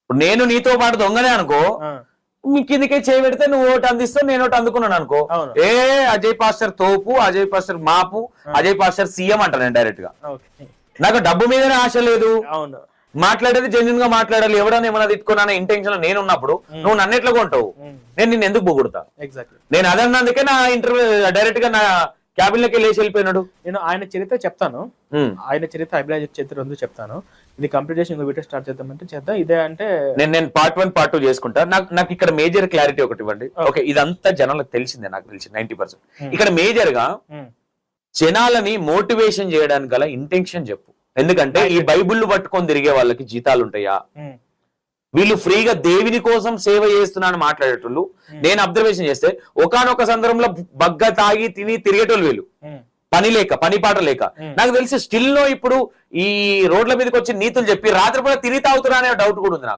ఇప్పుడు నేను నీతో పాటు దొంగనే అనుకో, మీ కిందికే చేయి పెడితే నువ్వు ఒకటి అందిస్తావు, నేను ఒకటి అందుకున్నాను అనుకో, ఏ అజయ్ పాస్టర్ తోపు, అజయ్ పాస్టర్ మాపు, అజయ్ పాస్టర్ సీఎం అంట నేను డైరెక్ట్ గా. నాకు డబ్బు మీదనే ఆశ లేదు, మాట్లాడేది జెన్యున్ గా మాట్లాడాలి. ఎవడన్నా ఏమన్నా తిట్టుకున్నా ఇంటెన్షన్ నేను ఉన్నప్పుడు నువ్వు నన్ను ఎట్లా కొంటావు, నేను నిన్ను ఎందుకు పొగుడతా? నేను అదన్నందుకే నా ఇంటర్వ్యూ డైరెక్ట్ గా నా క్యాబిన్ లోకి లేచి వెళ్ళిపోయినాడు. నేను ఆయన చరిత్ర చెప్తాను, ఆయన చరిత్ర అభిలాష్ చరిత్ర ఉంది చెప్తాను. ఇది కంప్లీట్ చేసి ఇంకో వీడియో స్టార్ట్ చేద్దామంటే చేద్దాం. ఇదే అంటే నేను పార్ట్ 1 పార్ట్ 2 చేసుకుంటా. నాకు ఇక్కడ మేజర్ క్లారిటీ ఒకటి ఇవ్వండి. ఓకే, ఇదంతా జనాలకు తెలిసిందే, నాకు తెలిసి 90%. ఇక్కడ మేజర్ గా జనాలని మోటివేషన్ చేయడానికి గల ఇంటెన్షన్ చెప్పు. ఎందుకంటే ఈ బైబుల్ పట్టుకొని తిరిగే వాళ్ళకి జీతాలు ఉంటాయా? వీళ్ళు ఫ్రీగా దేవుని కోసం సేవ చేస్తున్నాను మాట్లాడేటోళ్ళు నేను అబ్జర్వేషన్ చేస్తే ఒకానొక సందర్భంలో బగ్గ తాగి తిని తిరిగేటోళ్ళు వీళ్ళు, పని లేక పని పాట లేక. నాకు తెలిసి స్టిల్ లో ఇప్పుడు ఈ రోడ్ల మీదకి వచ్చి నీతులు చెప్పి రాత్రిపూట తిని తాగుతున్నా అనే డౌట్ కూడా ఉంది నాకు.